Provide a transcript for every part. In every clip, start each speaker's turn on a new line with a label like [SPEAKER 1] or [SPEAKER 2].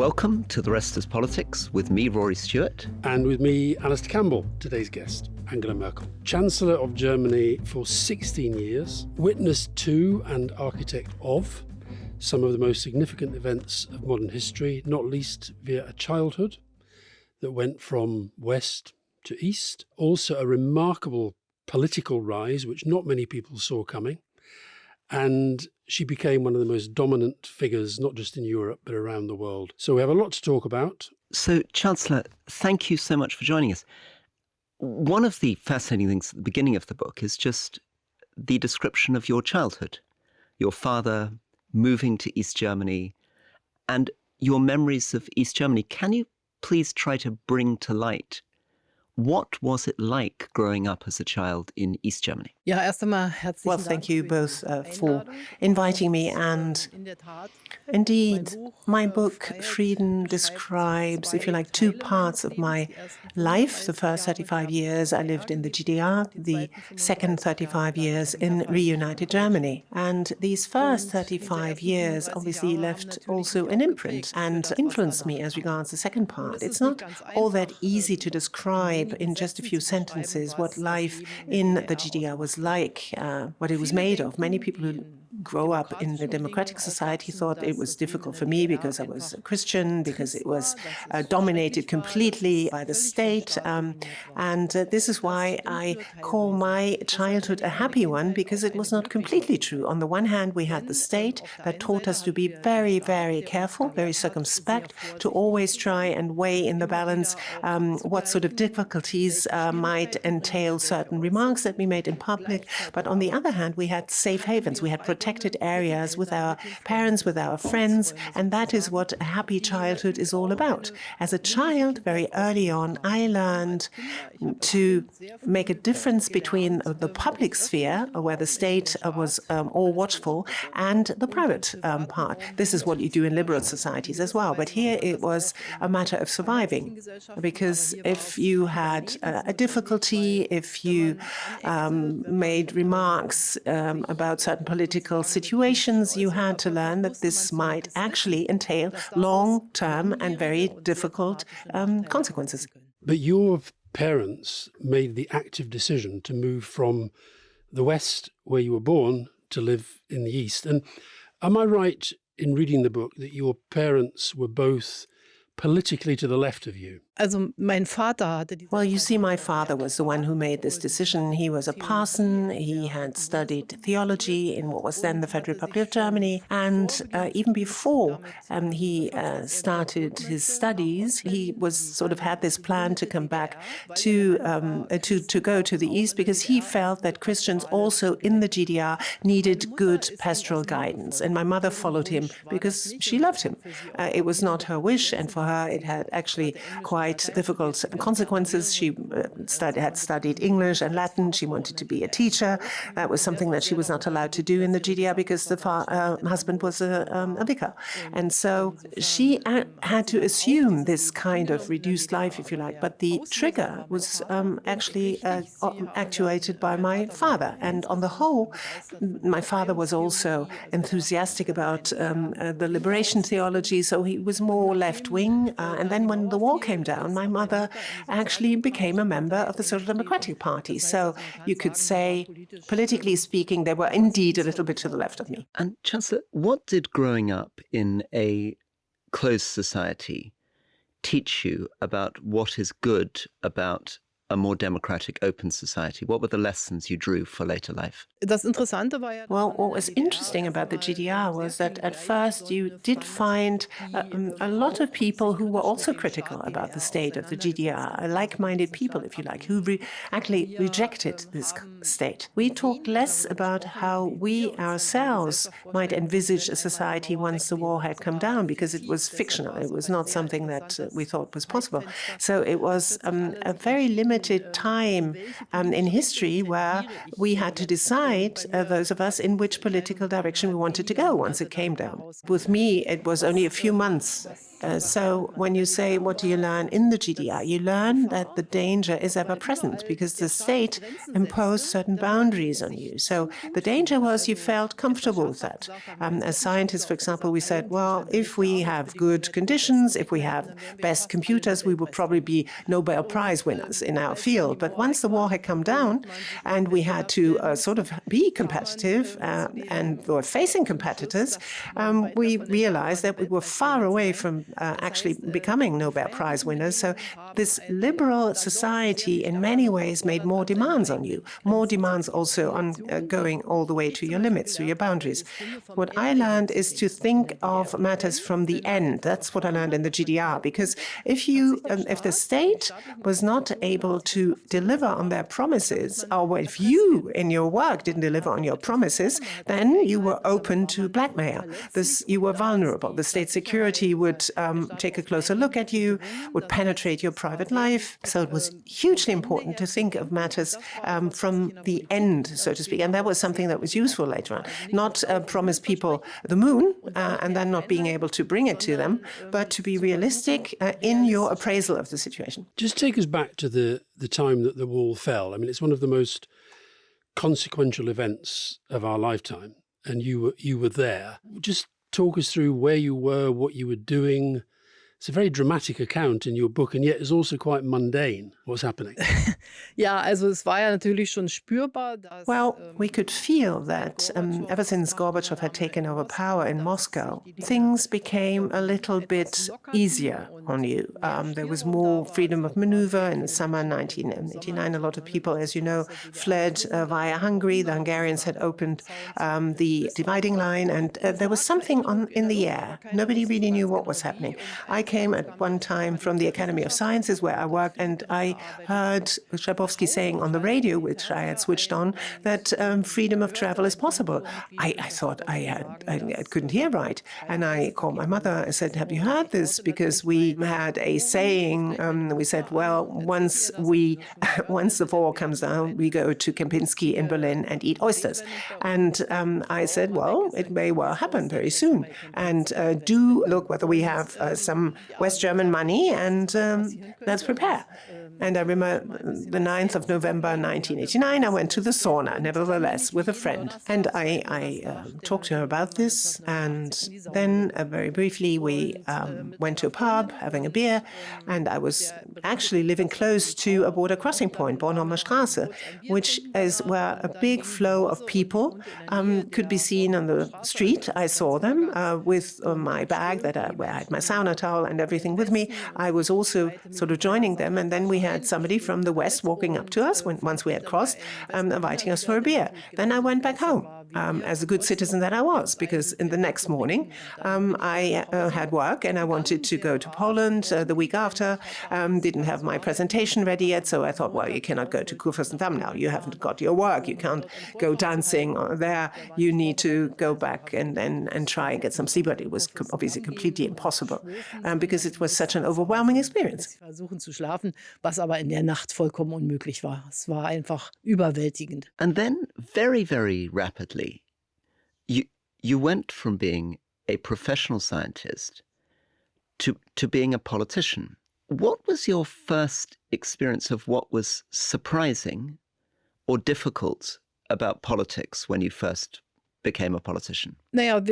[SPEAKER 1] Welcome to The Rest is Politics with me, Rory Stewart.
[SPEAKER 2] And with me, Alastair Campbell, today's guest, Angela Merkel. Chancellor of Germany for 16 years, witness to and architect of some of the most significant events of modern history, not least via a childhood that went from west to east. Also a remarkable political rise, which not many people saw coming. And she became one of the most dominant figures, not just in Europe, but around the world. So we have a lot to talk about.
[SPEAKER 1] So, Chancellor, thank you so much for joining us. One of the fascinating things at the beginning of the book is just the description of your childhood, your father moving to East Germany and your memories of East Germany. Can you please try to bring to light what was it like growing up as a child in East Germany?
[SPEAKER 3] Well, thank you both for inviting me. And indeed, my book, Freedom, describes, if you like, two parts of my life. The first 35 years I lived in the GDR, the second 35 years in reunited Germany. And these first 35 years obviously left also an imprint and influenced me as regards the second part. It's not all that easy to describe in just a few sentences what life in the GDR was like, what it was made of. Many people who grow up in the democratic society thought it was difficult for me because I was a Christian, because it was dominated completely by the state. And this is why I call my childhood a happy one, because it was not completely true. On the one hand, we had the state that taught us to be very, very careful, very circumspect, to always try and weigh in the balance what sort of difficulties might entail certain remarks that we made in public. But on the other hand, we had safe havens, we had protected areas with our parents, with our friends, and that is what a happy childhood is all about. As a child, very early on, I learned to make a difference between the public sphere, where the state was all watchful, and the private part. This is what you do in liberal societies as well, but here it was a matter of surviving, because if you had a difficulty, if you made remarks about certain political situations, you had to learn that this might actually entail long-term and very difficult consequences.
[SPEAKER 2] But your parents made the active decision to move from the West, where you were born, to live in the East. And am I right in reading the book that your parents were both politically to the left of you?
[SPEAKER 3] Well, you see, my father was the one who made this decision. He was a parson. He had studied theology in what was then the Federal Republic of Germany. And even before he started his studies, he was sort of had this plan to come back to go to the East, because he felt that Christians also in the GDR needed good pastoral guidance. And my mother followed him because she loved him. It was not her wish, and for her it had actually quite difficult consequences. She had studied English and Latin. She wanted to be a teacher. That was something that she was not allowed to do in the GDR because the husband was a vicar. And so she had to assume this kind of reduced life, if you like. But the trigger was actually actuated by my father. And on the whole, my father was also enthusiastic about the liberation theology, so he was more left-wing. And then when the war came down, my mother actually became a member of the Social Democratic Party. So you could say, politically speaking, they were indeed a little bit to the left of me.
[SPEAKER 1] And Chancellor, what did growing up in a closed society teach you about what is good about a more democratic, open society? What were the lessons you drew for later life?
[SPEAKER 3] Well, what was interesting about the GDR was that at first you did find a lot of people who were also critical about the state of the GDR, like-minded people, if you like, who actually rejected this state. We talked less about how we ourselves might envisage a society once the war had come down, because it was fictional. It was not something that we thought was possible. So it was a very limited time in history where we had to decide, those of us, in which political direction we wanted to go once it came down. With me, it was only a few months So when you say, what do you learn in the GDR? You learn that the danger is ever present because the state imposed certain boundaries on you. So the danger was you felt comfortable with that. As scientists, for example, we said, well, if we have good conditions, if we have best computers, we would probably be Nobel Prize winners in our field. But once the war had come down and we had to sort of be competitive and were facing competitors, we realized that we were far away from actually becoming Nobel Prize winners. So this liberal society in many ways made more demands on you, more demands also on going all the way to your limits, to your boundaries. What I learned is to think of matters from the end. That's what I learned in the GDR, because if the state was not able to deliver on their promises, or if you in your work didn't deliver on your promises, then you were open to blackmail. You were vulnerable. The state security would take a closer look at you, would penetrate your private life. So it was hugely important to think of matters from the end, so to speak. And that was something that was useful later on. Not promise people the moon and then not being able to bring it to them, but to be realistic in your appraisal of the situation.
[SPEAKER 2] Just take us back to the time that the wall fell. I mean, it's one of the most consequential events of our lifetime, and you were there. Just talk us through where you were, what you were doing. It's a very dramatic account in your book, and yet it's also quite mundane. What's happening?
[SPEAKER 3] Well, we could feel that ever since Gorbachev had taken over power in Moscow, things became a little bit easier on you. There was more freedom of maneuver. In the summer 1989, a lot of people, as you know, fled via Hungary. The Hungarians had opened the dividing line, and there was something in the air. Nobody really knew what was happening. I came at one time from the Academy of Sciences where I worked, and I heard Schabowski saying on the radio, which I had switched on, that freedom of travel is possible. I thought I couldn't hear right. And I called my mother. I said, have you heard this? Because we had a saying. We said, well, once the war comes down, we go to Kempinski in Berlin and eat oysters. And I said, well, it may well happen very soon. And do look whether we have some West German money, and let's prepare. And I remember the 9th of November 1989, I went to the sauna, nevertheless, with a friend. And I talked to her about this. And then very briefly, we went to a pub, having a beer. And I was actually living close to a border crossing point, Bornholmer Straße, which is where a big flow of people could be seen on the street. I saw them with my bag where I had my sauna towel and everything with me. I was also sort of joining them. And then we had somebody from the West walking up to us once we had crossed, inviting us for a beer. Then I went back home as a good citizen that I was, because in the next morning I had work and I wanted to go to Poland the week after. Didn't have my presentation ready yet, so I thought, well, you cannot go to Kurfürstendamm now. You haven't got your work. You can't go dancing there. You need to go back and try and get some sleep. But it was obviously completely impossible because it was such an overwhelming experience.
[SPEAKER 1] And then very, very rapidly, you went from being a professional scientist to being a politician. What was your first experience of what was surprising or difficult about politics when you first became a politician?
[SPEAKER 3] Well,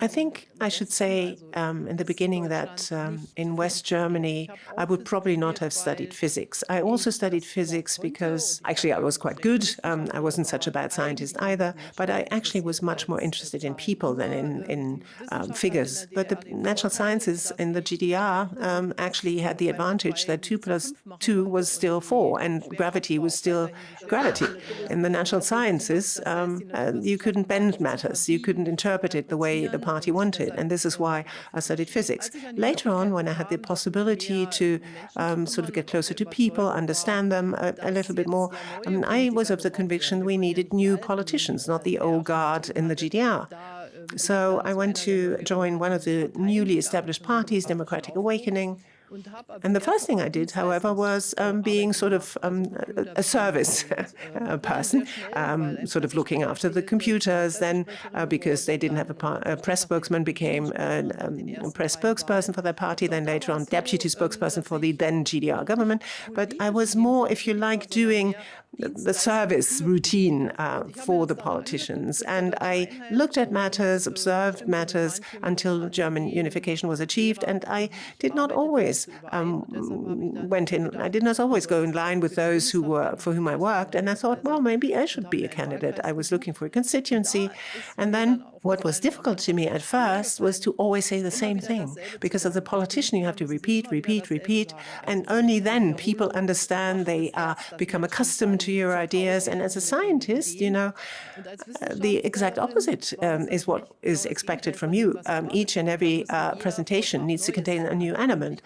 [SPEAKER 3] I think I should say in the beginning that in West Germany, I would probably not have studied physics. I also studied physics because actually I was quite good. I wasn't such a bad scientist either, but I actually was much more interested in people than in figures. But the natural sciences in the GDR actually had the advantage that 2 + 2 was still 4 and gravity was still gravity. In the natural sciences, you couldn't bend matters. You couldn't interpret it the way the party wanted. And this is why I studied physics. Later on, when I had the possibility to sort of get closer to people, understand them a little bit more, I was of the conviction we needed new politicians, not the old guard in the GDR. So I went to join one of the newly established parties, Democratic Awakening, And the first thing I did, however, was being sort of a service person, sort of looking after the computers. Then, because they didn't have a press spokesman, became a press spokesperson for their party. Then later on, deputy spokesperson for the then GDR government. But I was more, if you like, doing the service routine for the politicians. And I looked at matters, observed matters until German unification was achieved. And I did not always I did not always go in line with those for whom I worked. And I thought, well, maybe I should be a candidate. I was looking for a constituency. And then what was difficult to me at first was to always say the same thing. Because as a politician, you have to repeat. And only then people understand, they become accustomed to your ideas. And as a scientist, the exact opposite is what is expected from you. Each and every presentation needs to contain a new element.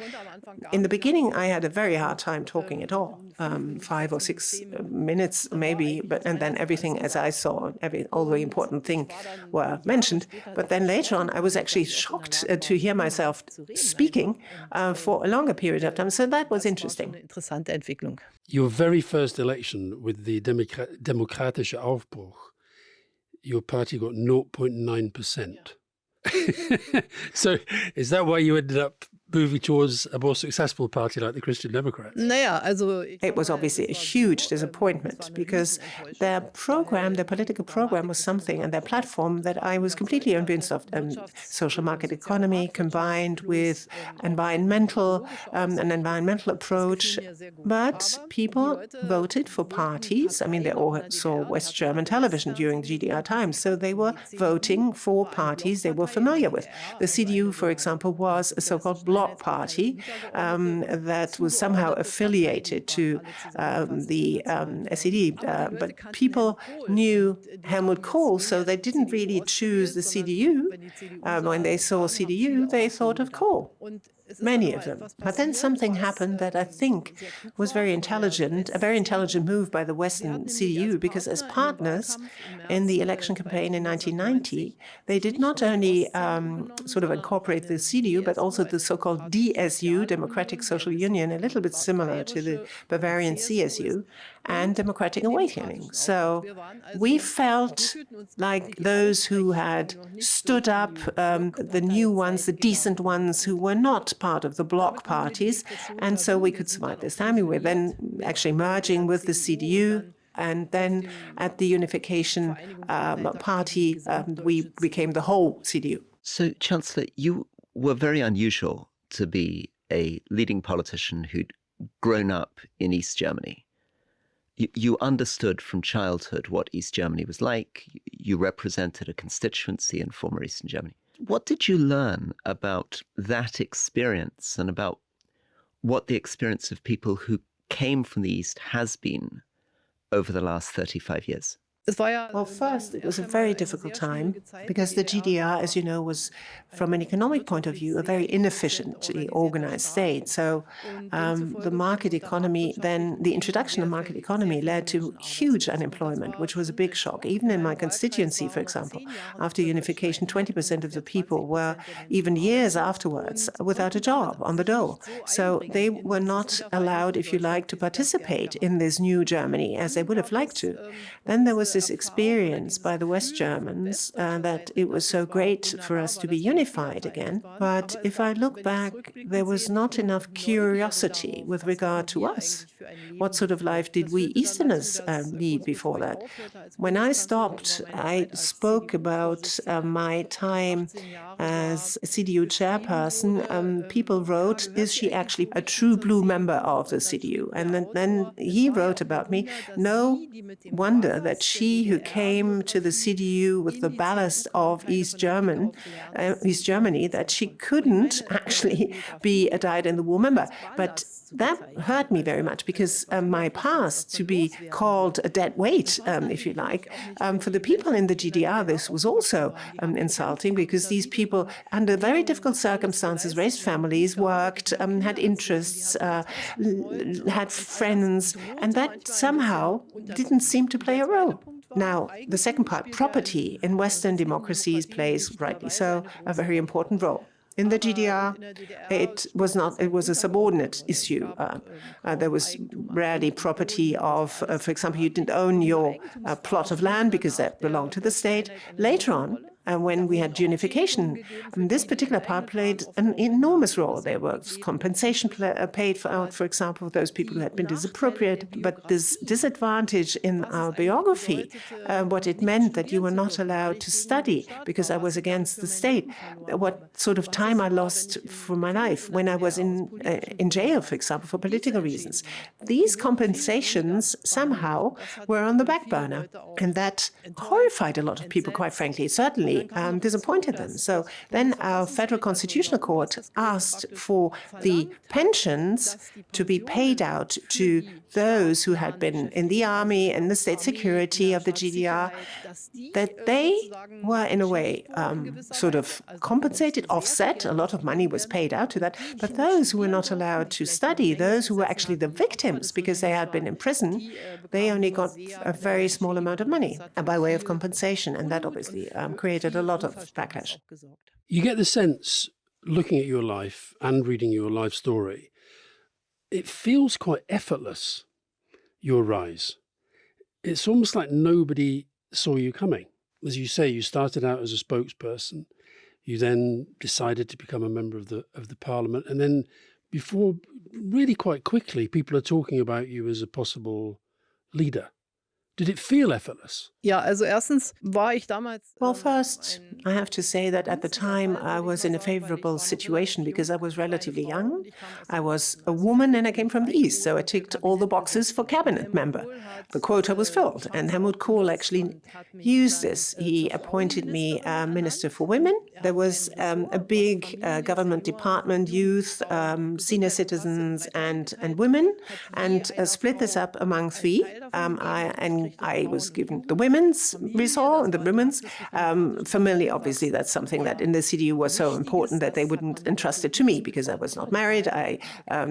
[SPEAKER 3] In the beginning, I had a very hard time talking at all, 5 or 6 minutes maybe, and then everything as I saw, all the important things were mentioned. But then later on, I was actually shocked to hear myself speaking for a longer period of time. So that was interesting.
[SPEAKER 2] Your very first election with the Demokratische Aufbruch, your party got 0.9%. So is that why you ended up moving towards a more successful party like the Christian Democrats?
[SPEAKER 3] It was obviously a huge disappointment because their political program was something, and their platform that I was completely convinced of. Social market economy combined with an environmental approach. But people voted for parties. I mean, they all saw West German television during the GDR times, so they were voting for parties they were familiar with. The CDU, for example, was a so-called bloc party that was somehow affiliated to the SED. But people knew Hermut Kohl, so they didn't really choose the CDU. When they saw CDU, they thought of Kohl. Many of them. But then something happened that I think was a very intelligent move by the Western CDU, because as partners in the election campaign in 1990, they did not only sort of incorporate the CDU, but also the so-called DSU, Democratic Social Union, a little bit similar to the Bavarian CSU, and Democratic Awakening. So we felt like those who had stood up, the new ones, the decent ones who were not part of the bloc parties, and so we could survive this time. We were then actually merging with the CDU, and then at the unification party, we became the whole CDU.
[SPEAKER 1] So, Chancellor, you were very unusual to be a leading politician who'd grown up in East Germany. You understood from childhood what East Germany was like. You represented a constituency in former Eastern Germany. What did you learn about that experience and about what the experience of people who came from the East has been over the last 35 years?
[SPEAKER 3] Well, first, it was a very difficult time because the GDR, as you know, was, from an economic point of view, a very inefficiently organized state. So the market economy, then the introduction of market economy led to huge unemployment, which was a big shock. Even in my constituency, for example, after unification, 20% of the people were, even years afterwards, without a job, on the dole. So they were not allowed, if you like, to participate in this new Germany as they would have liked to. Then there was this experience by the West Germans that it was so great for us to be unified again. But if I look back, there was not enough curiosity with regard to us. What sort of life did we Easterners lead before that? When I stopped, I spoke about my time as a CDU chairperson. People wrote, is she actually a true blue member of the CDU? And then he wrote about me, no wonder that she who came to the CDU with the ballast of East Germany, that she couldn't actually be a dyed-in-the-wool member. But that hurt me very much because my past, to be called a dead weight, if you like, for the people in the GDR, this was also insulting because these people, under very difficult circumstances, raised families, worked, had interests, had friends, and that somehow didn't seem to play a role. Now, the second part, property in Western democracies plays, rightly so, a very important role. In the GDR, it was not. It was a subordinate issue. There was rarely property of, for example, you didn't own your plot of land because that belonged to the state. Later on, when we had unification, this particular part played an enormous role. There was compensation paid out, for example, for those people who had been disappropriated. But this disadvantage in our biography, what it meant that you were not allowed to study because I was against the state, what sort of time I lost for my life when I was in jail, for example, for political reasons. These compensations somehow were on the back burner, and that horrified a lot of people, quite frankly. Certainly disappointed them. So then our Federal Constitutional Court asked for the pensions to be paid out to those who had been in the army and the state security of the GDR, that they were in a way sort of compensated, offset. A lot of money was paid out to that. But those who were not allowed to study, those who were actually the victims because they had been in prison, they only got a very small amount of money by way of compensation. And that obviously created a lot of backlash.
[SPEAKER 2] You get the sense, looking at your life and reading your life story, it feels quite effortless, your rise. It's almost like nobody saw you coming. As you say, you started out as a spokesperson. You then decided to become a member of the parliament. And then before, really quite quickly, people are talking about you as a possible leader. Did it feel effortless?
[SPEAKER 3] Well, first, I have to say that at the time I was in a favorable situation because I was relatively young. I was a woman and I came from the East, so I ticked all the boxes for cabinet member. The quota was filled, and Hermut Kohl actually used this. He appointed me Minister for Women. There was a big government department, youth, senior citizens, and women, and split this up among three. I was given the women's resort and the women's. Family, obviously, that's something that in the CDU was so important that they wouldn't entrust it to me because I was not married, I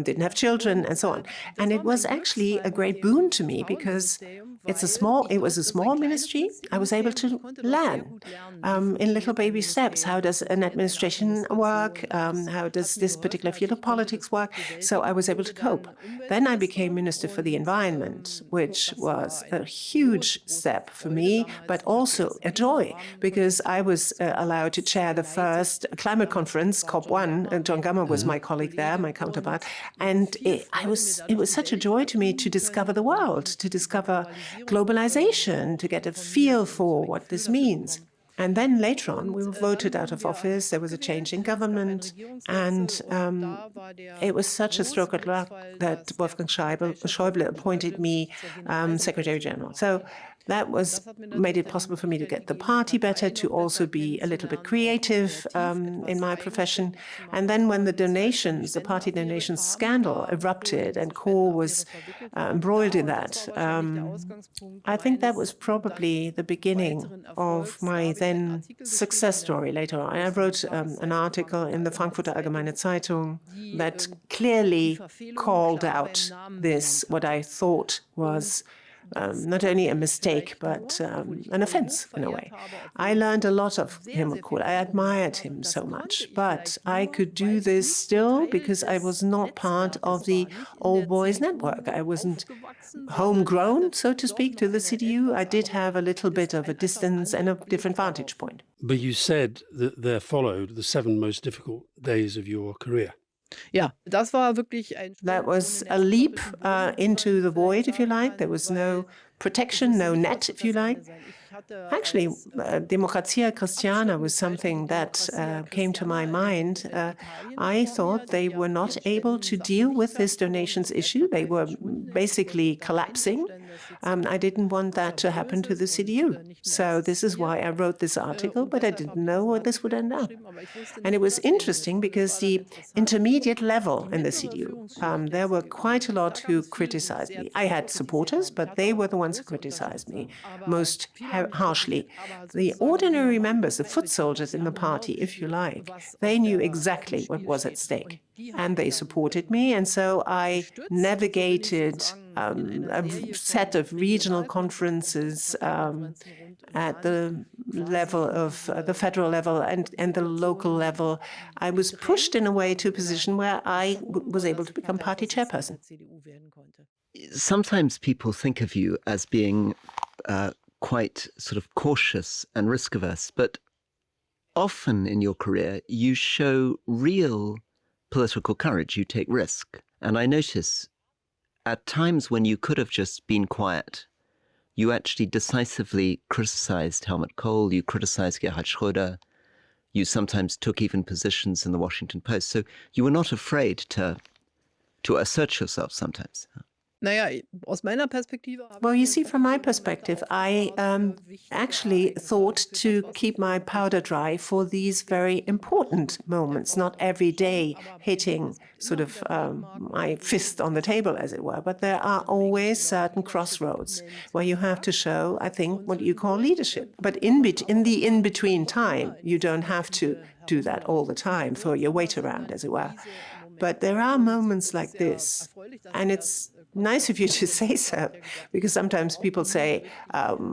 [SPEAKER 3] didn't have children, and so on. And it was actually a great boon to me because it was a small ministry. I was able to learn in little baby steps. How does an administration work? How does this particular field of politics work? So I was able to cope. Then I became Minister for the Environment, which was a huge step for me, but also a joy because I was allowed to chair the first climate conference, COP1. And John Gummer was my colleague there, my counterpart. And it was such a joy to me to discover the world, to discover globalization, to get a feel for what this means. And then later on, we were voted out of office. There was a change in government. And it was such a stroke of luck that Wolfgang Schäuble appointed me Secretary General. So that made it possible for me to get the party better, to also be a little bit creative in my profession. And then when the party donations scandal erupted and Kohl was embroiled in that, I think that was probably the beginning of my then success story later on. I wrote an article in the Frankfurter Allgemeine Zeitung that clearly called out what I thought was not only a mistake, but an offense in a way. I learned a lot of Helmut Kohl. I admired him so much, but I could do this still because I was not part of the old boys network. I wasn't homegrown, so to speak, to the CDU. I did have a little bit of a distance and a different vantage point.
[SPEAKER 2] But you said that there followed the 7 most difficult days of your career.
[SPEAKER 3] That was a leap into the void, if you like. There was no protection, no net, if you like. Actually, Democrazia Christiana was something that came to my mind. I thought they were not able to deal with this donations issue. They were basically collapsing. I didn't want that to happen to the CDU. So this is why I wrote this article, but I didn't know where this would end up. And it was interesting because the intermediate level in the CDU, there were quite a lot who criticized me. I had supporters, but they were the ones who criticized me most harshly. The ordinary members, the foot soldiers in the party, if you like, they knew exactly what was at stake. and they supported me. And so I navigated a set of regional conferences at the level of the federal level and the local level. I was pushed in a way to a position where I was able to become party chairperson.
[SPEAKER 1] Sometimes people think of you as being quite sort of cautious and risk-averse, but often in your career you show real political courage. You take risk. And I notice at times when you could have just been quiet, you actually decisively criticized Hermut Kohl, you criticized Gerhard Schröder, you sometimes took even positions in the Washington Post. So you were not afraid to assert yourself sometimes.
[SPEAKER 3] Well, you see, from my perspective, I actually thought to keep my powder dry for these very important moments, not every day hitting sort of my fist on the table, as it were, but there are always certain crossroads where you have to show, I think, what you call leadership. But in the in-between time, you don't have to do that all the time, throw your weight around, as it were. But there are moments like this, and it's nice of you to say so, because sometimes people say,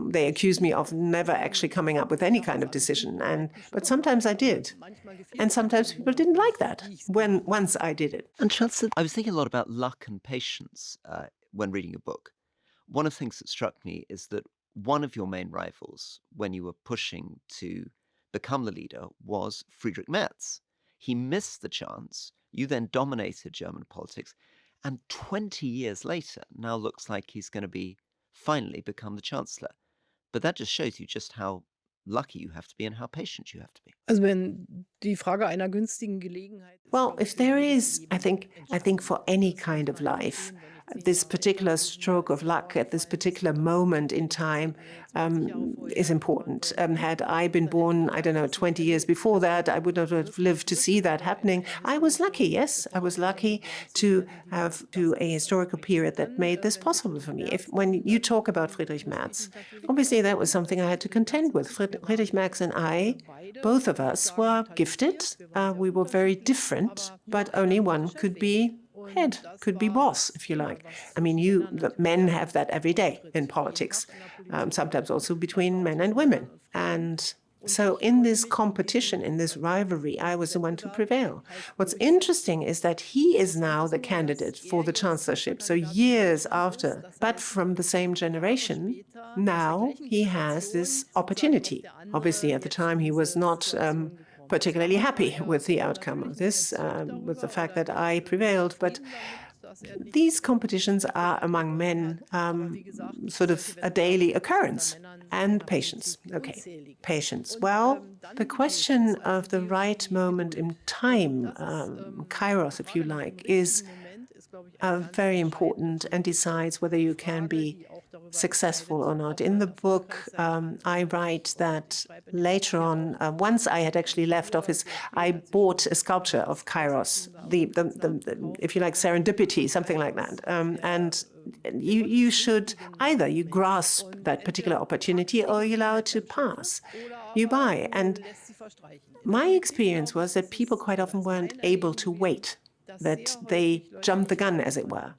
[SPEAKER 3] they accuse me of never actually coming up with any kind of decision, but sometimes I did. And sometimes people didn't like that once I did it.
[SPEAKER 1] And Chancellor, I was thinking a lot about luck and patience when reading your book. One of the things that struck me is that one of your main rivals when you were pushing to become the leader was Freidrich Merz. He missed the chance. You then dominated German politics. And 20 years later, now looks like he's going to finally become the Chancellor. But that just shows you just how lucky you have to be and how patient you have to be.
[SPEAKER 3] Well, if there is, I think for any kind of life, this particular stroke of luck at this particular moment in time is important. Had I been born, 20 years before that, I would not have lived to see that happening. I was lucky, yes. I was lucky to have a historical period that made this possible for me. When you talk about Friedrich Merz, obviously that was something I had to contend with. Friedrich Merz and I, both of us, were gifted. We were very different, but only one could be head, could be boss, if you like. The men have that every day in politics, sometimes also between men and women. And so in this competition, in this rivalry, I was the one to prevail. What's interesting is that he is now the candidate for the chancellorship, so years after, but from the same generation. Now he has this opportunity. Obviously, at the time, he was not particularly happy with the outcome of this, with the fact that I prevailed. But these competitions are among men sort of a daily occurrence. And patience. Okay, patience. Well, the question of the right moment in time, kairos, if you like, is very important and decides whether you can be successful or not. In the book, I write that later on, once I had actually left office, I bought a sculpture of Kairos, the if you like, serendipity, something like that. And you should either you grasp that particular opportunity or you allow it to pass. You buy. And my experience was that people quite often weren't able to wait, that they jumped the gun, as it were.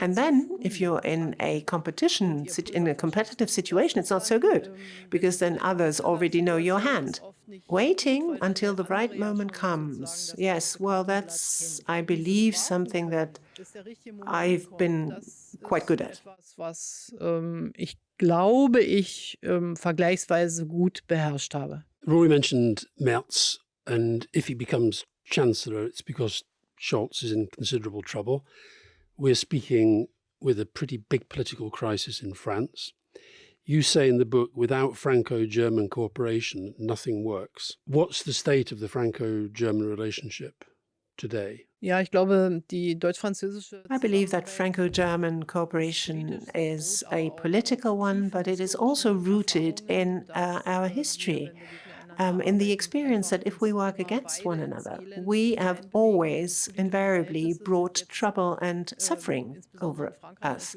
[SPEAKER 3] And then, if you're in a competition, in a competitive situation, it's not so good, because then others already know your hand. Waiting until the right moment comes, yes, well, that's, I believe, something that I've been quite good at.
[SPEAKER 2] Rory mentioned Merz, and if he becomes Chancellor, it's because Scholz is in considerable trouble. We're speaking with a pretty big political crisis in France. You say in the book, without Franco-German cooperation, nothing works. What's the state of the Franco-German relationship today?
[SPEAKER 3] I believe that Franco-German cooperation is a political one, but it is also rooted in our history. In the experience that if we work against one another, we have always invariably brought trouble and suffering over us.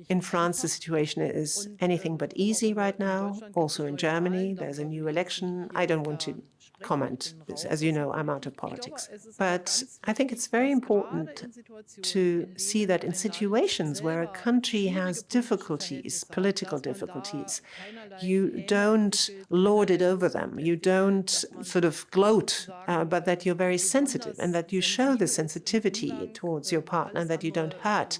[SPEAKER 3] In France, the situation is anything but easy right now. Also in Germany, there's a new election. I don't want to comment. As you know, I'm out of politics. But I think it's very important to see that in situations where a country has difficulties, political difficulties, you don't lord it over them. You don't sort of gloat, but that you're very sensitive and that you show the sensitivity towards your partner, and that you don't hurt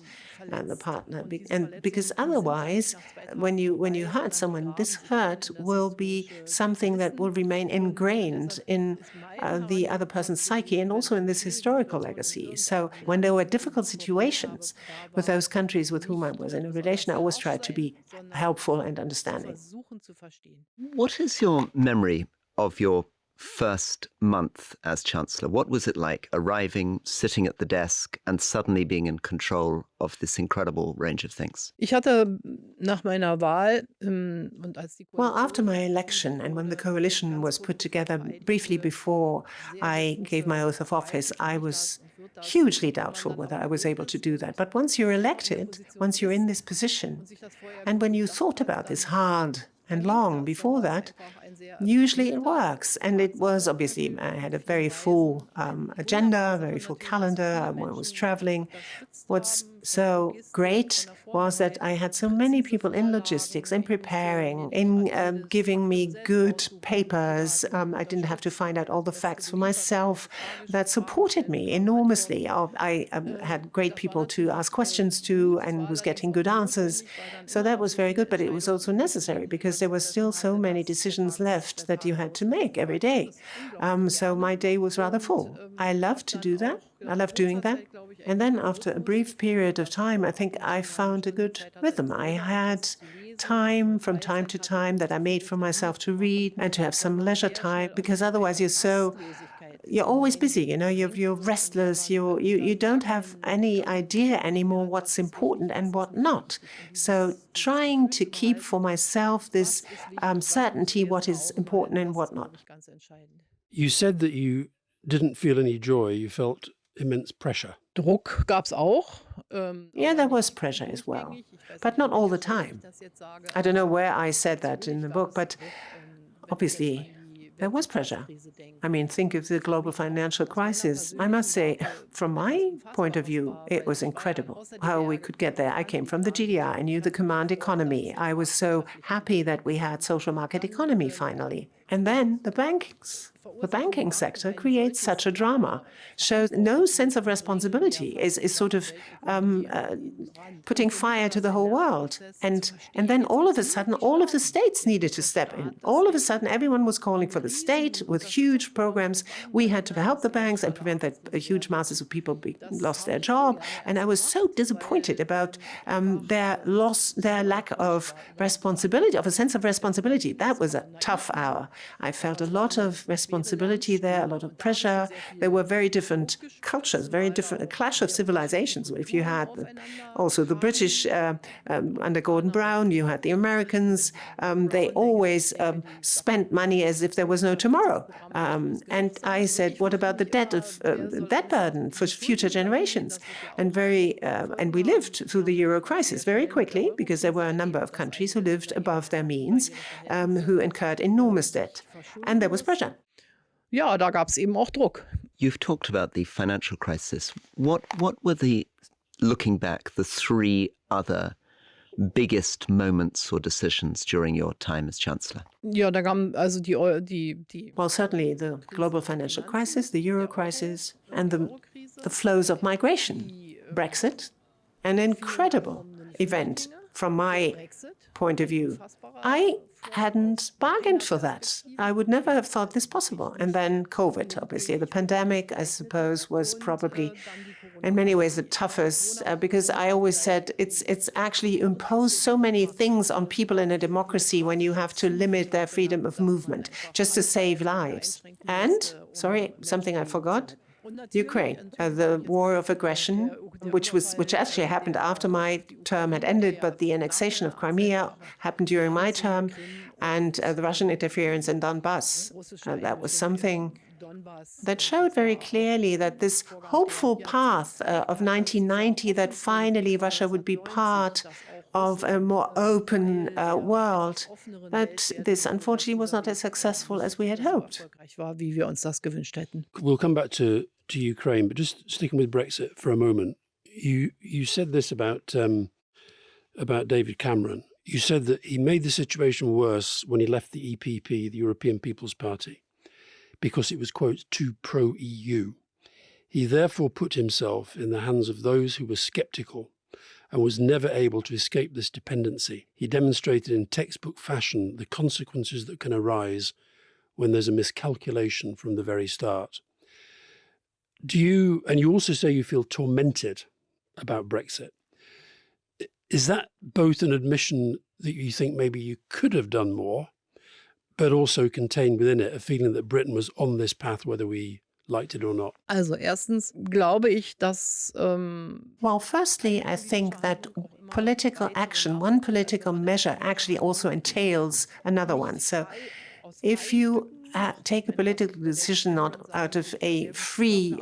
[SPEAKER 3] the partner. And because otherwise, when you hurt someone, this hurt will be something that will remain ingrained in the other person's psyche and also in this historical legacy. So when there were difficult situations with those countries with whom I was in a relation, I always tried to be helpful and understanding.
[SPEAKER 1] What is your memory of your first month as Chancellor? What was it like arriving, sitting at the desk, and suddenly being in control of this incredible range of things?
[SPEAKER 3] Well, after my election and when the coalition was put together, briefly before I gave my oath of office, I was hugely doubtful whether I was able to do that. But once you're elected, once you're in this position, and when you thought about this hard and long before that, usually it works. And it was, obviously, I had a very full agenda, very full calendar. I was traveling. What's so great was that I had so many people in logistics, in preparing, in giving me good papers. I didn't have to find out all the facts for myself. That supported me enormously. I had great people to ask questions to and was getting good answers. So that was very good, but it was also necessary because there were still so many decisions left that you had to make every day. So my day was rather full. I loved to do that. I loved doing that. And then after a brief period of time, I think I found a good rhythm. I had time from time to time that I made for myself to read and to have some leisure time, because otherwise you're always busy, you know, you're restless, you don't have any idea anymore what's important and what not. So trying to keep for myself this certainty what is important and what not.
[SPEAKER 2] You said that you didn't feel any joy, you felt immense pressure.
[SPEAKER 4] Druck gab's auch.
[SPEAKER 3] Yeah, there was pressure as well, but not all the time. I don't know where I said that in the book, but obviously there was pressure. I mean, think of the global financial crisis. I must say, from my point of view, it was incredible how we could get there. I came from the GDR. I knew the command economy. I was so happy that we had social market economy finally. And then the banking sector creates such a drama, shows no sense of responsibility, is sort of putting fire to the whole world. And then all of a sudden, all of the states needed to step in. All of a sudden, everyone was calling for the state with huge programs. We had to help the banks and prevent that huge masses of people lost their job. And I was so disappointed about their lack of responsibility, of a sense of responsibility. That was a tough hour. I felt a lot of responsibility there, a lot of pressure. There were very different cultures, very different, a clash of civilizations. If you had also the British under Gordon Brown, you had the Americans. They always spent money as if there was no tomorrow. And I said, what about the debt burden for future generations? And we lived through the Euro crisis very quickly because there were a number of countries who lived above their means, who incurred enormous debt. And there was pressure.
[SPEAKER 4] Ja, da gab's eben auch Druck.
[SPEAKER 1] You've talked about the financial crisis. What were looking back, the three other biggest moments or decisions during your time as Chancellor?
[SPEAKER 4] Ja, da kamen also die
[SPEAKER 3] Well, certainly the global financial crisis, the Euro crisis, and the flows of migration. Brexit, an incredible event from my point of view. I hadn't bargained for that. I would never have thought this possible. And then COVID, obviously. The pandemic, I suppose, was probably in many ways the toughest, because I always said it's actually imposed so many things on people in a democracy when you have to limit their freedom of movement just to save lives. And, sorry, something I forgot, Ukraine, the war of aggression, which actually happened after my term had ended, but the annexation of Crimea happened during my term, and the Russian interference in Donbass. That was something that showed very clearly that this hopeful path of 1990, that finally Russia would be part of a more open world. But this, unfortunately, was not as successful as we had hoped.
[SPEAKER 2] We'll come back to Ukraine, but just sticking with Brexit for a moment. You said this about David Cameron. You said that he made the situation worse when he left the EPP, the European People's Party, because it was, quote, too pro-EU. He therefore put himself in the hands of those who were sceptical and was never able to escape this dependency. He demonstrated in textbook fashion the consequences that can arise when there's a miscalculation from the very start. And you also say you feel tormented about Brexit. Is that both an admission that you think maybe you could have done more, but also contained within it a feeling that Britain was on this path whether we liked it or not?
[SPEAKER 4] Also erstens glaube ich, dass
[SPEAKER 3] Well, firstly, I think that political action, one political measure actually also entails another one. So if you take a political decision not out of a free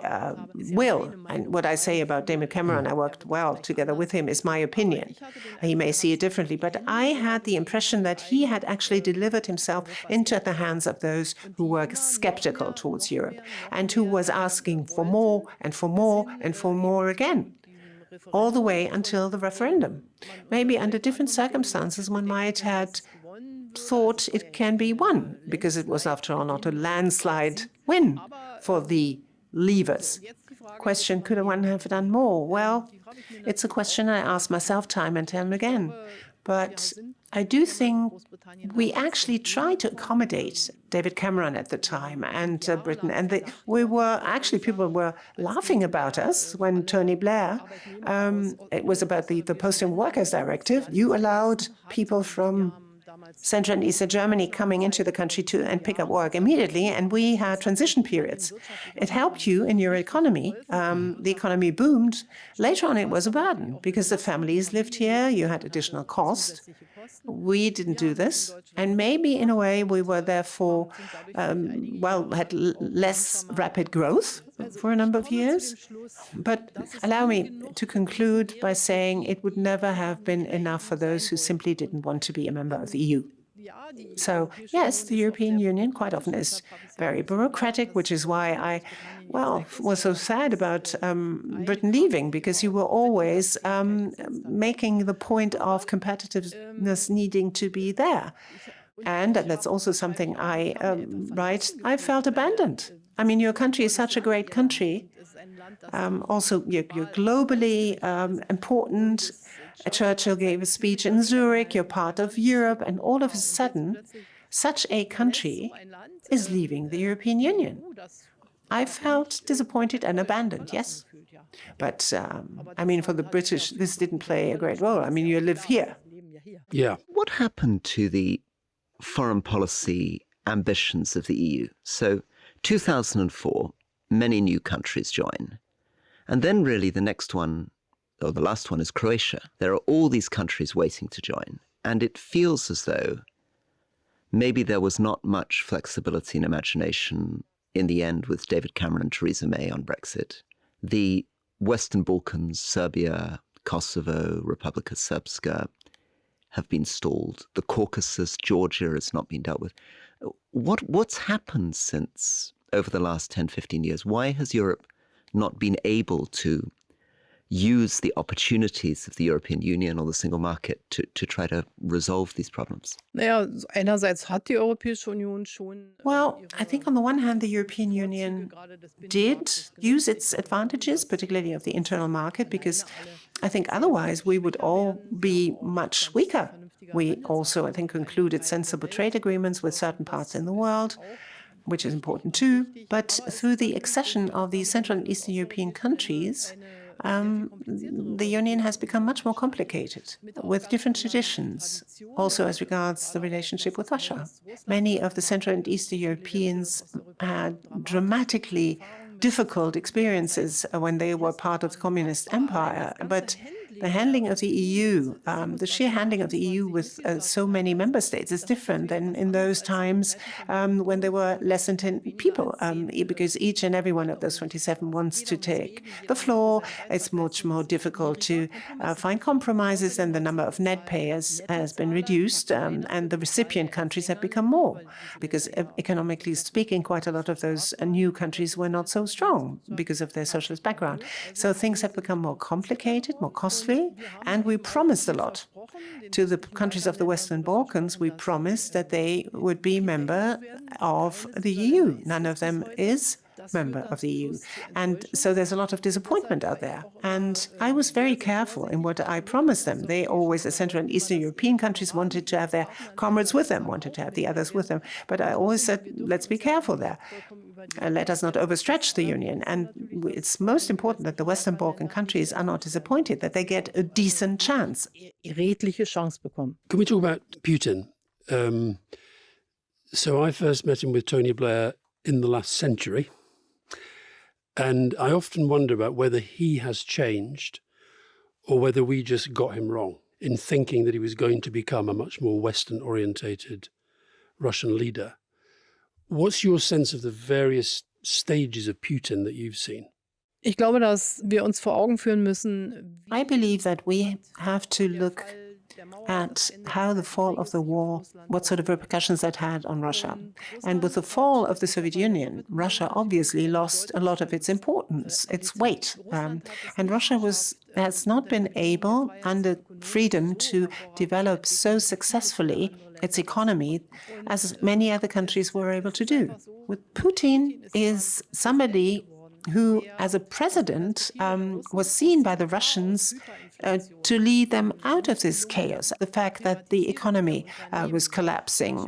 [SPEAKER 3] will, and what I say about David Cameron, I worked well together with him, is my opinion. He may see it differently, but I had the impression that he had actually delivered himself into the hands of those who were skeptical towards Europe and who was asking for more and for more and for more again, all the way until the referendum. Maybe under different circumstances, one might have thought it can be won, because it was, after all, not a landslide win for the Leavers. Question, could one have done more? Well, it's a question I ask myself time and time again. But I do think we actually tried to accommodate David Cameron at the time and Britain. And people were laughing about us when Tony Blair, it was about the Posting Workers Directive. You allowed people from Central and Eastern Germany coming into the country and pick up work immediately, and we had transition periods. It helped you in your economy. The economy boomed. Later on, it was a burden because the families lived here. You had additional cost. We didn't do this, and maybe in a way we were therefore had less rapid growth for a number of years. But allow me to conclude by saying it would never have been enough for those who simply didn't want to be a member of the EU. So, yes, the European Union quite often is very bureaucratic, which is why I, was so sad about Britain leaving, because you were always making the point of competitiveness needing to be there. And that's also something I write, I felt abandoned. I mean, your country is such a great country. Also, you're globally important. Churchill gave a speech in Zurich, you're part of Europe, and all of a sudden, such a country is leaving the European Union. I felt disappointed and abandoned, yes. But, for the British, this didn't play a great role. I mean, you live here.
[SPEAKER 2] Yeah.
[SPEAKER 1] What happened to the foreign policy ambitions of the EU? So 2004, many new countries join. And then really the next one, or the last one, is Croatia. There are all these countries waiting to join. And it feels as though maybe there was not much flexibility and imagination in the end with David Cameron and Theresa May on Brexit. The Western Balkans, Serbia, Kosovo, Republika Srpska have been stalled. The Caucasus, Georgia has not been dealt with. What's happened since over the last 10, 15 years? Why has Europe not been able to use the opportunities of the European Union or the single market to try to resolve these problems?
[SPEAKER 4] Naja, einerseits hat die Europäische Union schon.
[SPEAKER 3] Well, I think on the one hand, the European Union did use its advantages, particularly of the internal market, because I think otherwise we would all be much weaker. We also, I think, concluded sensible trade agreements with certain parts in the world, which is important too. But through the accession of the Central and Eastern European countries, the Union has become much more complicated with different traditions, also as regards the relationship with Russia. Many of the Central and Eastern Europeans had dramatically difficult experiences when they were part of the communist empire, but The handling of the EU, the sheer handling of the EU with so many member states is different than in those times when there were less than 10 people, because each and every one of those 27 wants to take the floor. It's much more difficult to find compromises, and the number of net payers has been reduced, and the recipient countries have become more, because economically speaking, quite a lot of those new countries were not so strong because of their socialist background. So things have become more complicated, more costly, and we promised a lot. To the countries of the Western Balkans, we promised that they would be member of the EU. None of them is member of the EU. And so there's a lot of disappointment out there. And I was very careful in what I promised them. They always, the Central and Eastern European countries, wanted to have their comrades with them, wanted to have the others with them. But I always said, let's be careful there. Let us not overstretch the Union. And it's most important that the Western Balkan countries are not disappointed, that they get a decent chance.
[SPEAKER 4] Redliche Chance bekommen.
[SPEAKER 2] Can we talk about Putin? So I first met him with Tony Blair in the last century. And I often wonder about whether he has changed or whether we just got him wrong in thinking that he was going to become a much more Western-orientated Russian leader. What's your sense of the various stages of Putin that you've seen?
[SPEAKER 4] Ich glaube, dass wir uns vor Augen führen müssen.
[SPEAKER 3] I believe that we have to look at how the fall of the war, what sort of repercussions that had on Russia. And with the fall of the Soviet Union, Russia obviously lost a lot of its importance, its weight. And Russia has not been able, under freedom, to develop so successfully its economy as many other countries were able to do. With Putin is somebody who, as a president, was seen by the Russians to lead them out of this chaos. The fact that the economy was collapsing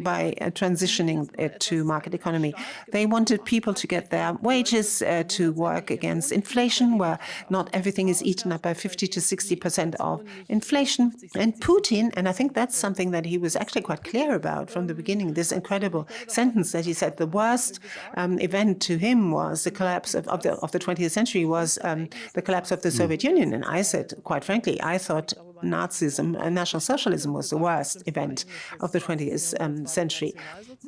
[SPEAKER 3] by transitioning it to market economy. They wanted people to get their wages, to work against inflation, where not everything is eaten up by 50 to 60% of inflation. And Putin, and I think that's something that he was actually quite clear about from the beginning, this incredible sentence that he said, the worst event to him was the collapse of the 20th century was the collapse of the Soviet Union. And I said, quite frankly, I thought Nazism and National Socialism was the worst event of the 20th century.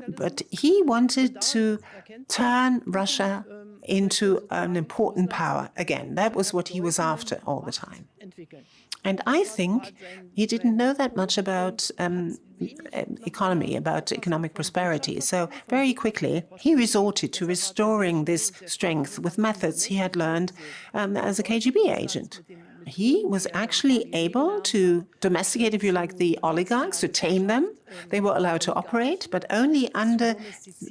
[SPEAKER 3] But he wanted to turn Russia into an important power again. That was what he was after all the time. And I think he didn't know that much about economy, about economic prosperity. So very quickly, he resorted to restoring this strength with methods he had learned as a KGB agent. He was actually able to domesticate, if you like, the oligarchs, to tame them. They were allowed to operate, but only under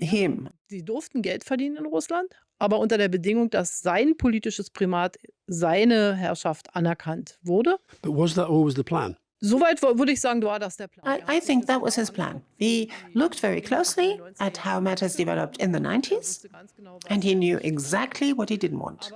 [SPEAKER 3] him.
[SPEAKER 4] Sie durften Geld verdienen in Russland, aber unter der Bedingung, dass sein politisches Primat, seine Herrschaft anerkannt wurde.
[SPEAKER 2] But was that always the plan?
[SPEAKER 4] Soweit würde ich sagen, war das der Plan.
[SPEAKER 3] I think that was his plan. He looked very closely at how matters developed in the 90s, and he knew exactly what he didn't want.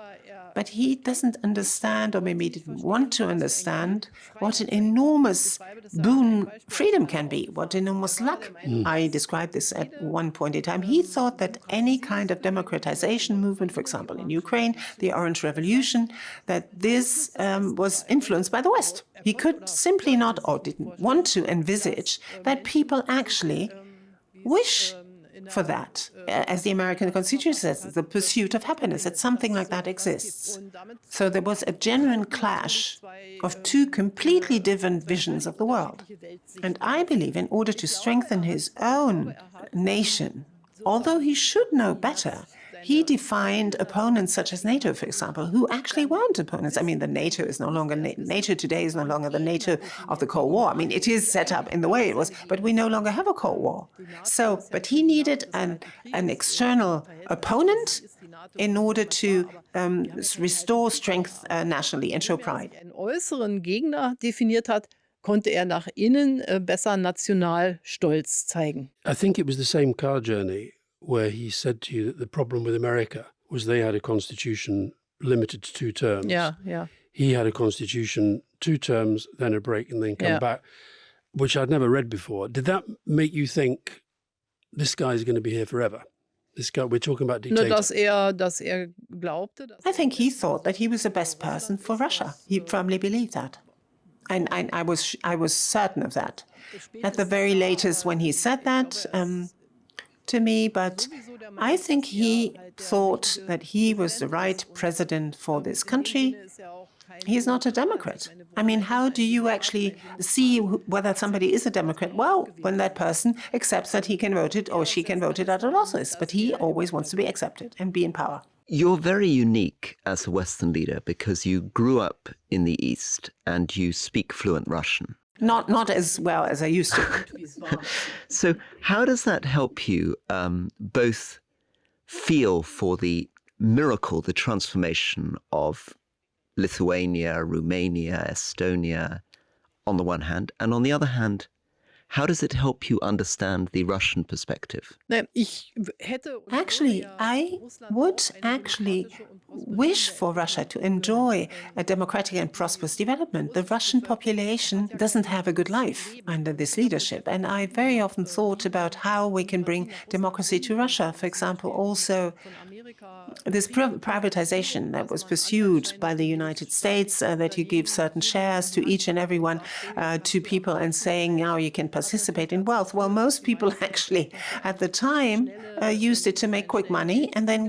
[SPEAKER 3] But he doesn't understand, or maybe he didn't want to understand, what an enormous boon freedom can be, what enormous luck. I described this at one point in time. He thought that any kind of democratization movement, for example, in Ukraine, the Orange Revolution, that this was influenced by the West. He could simply not, or didn't want to envisage that people actually wish for that. As the American Constitution says, the pursuit of happiness, that something like that exists. So there was a genuine clash of two completely different visions of the world. And I believe in order to strengthen his own nation, although he should know better, he defined opponents such as NATO, for example, who actually weren't opponents. I mean, the NATO is no longer, NATO today is no longer the NATO of the Cold War. I mean, it is set up in the way it was, but we no longer have a Cold War. So, but he needed an external opponent in order to restore strength nationally and show pride.
[SPEAKER 4] Einen äußeren Gegner definiert hat, konnte nach innen besser national Stolz zeigen.
[SPEAKER 2] I think it was the same car journey where he said to you that the problem with America was they had a constitution limited to 2 terms.
[SPEAKER 4] Yeah.
[SPEAKER 2] He had a constitution 2 terms, then a break, and then come back, which I'd never read before. Did that make you think this guy's going to be here forever? This guy, we're talking about
[SPEAKER 4] Ne,
[SPEAKER 2] dictator.
[SPEAKER 4] dass glaubte, dass
[SPEAKER 3] I think he thought that he was the best person for Russia. He firmly believed that. And I was certain of that. At the very latest when he said that to me, but I think he thought that he was the right president for this country. He's not a Democrat. I mean, how do you actually see whether somebody is a Democrat? Well, when that person accepts that he can vote it or she can vote it out of office, but he always wants to be accepted and be in power.
[SPEAKER 1] You're very unique as a Western leader because you grew up in the East and you speak fluent Russian.
[SPEAKER 3] Not as well as I used to.
[SPEAKER 1] So how does that help you both feel for the miracle, the transformation of Lithuania, Romania, Estonia on the one hand, and on the other hand, how does it help you understand the Russian perspective?
[SPEAKER 3] Actually, I would actually wish for Russia to enjoy a democratic and prosperous development. The Russian population doesn't have a good life under this leadership. And I very often thought about how we can bring democracy to Russia. For example, also this privatization that was pursued by the United States, that you give certain shares to each and everyone, to people and saying now you can participate in wealth. Well, most people actually at the time used it to make quick money and then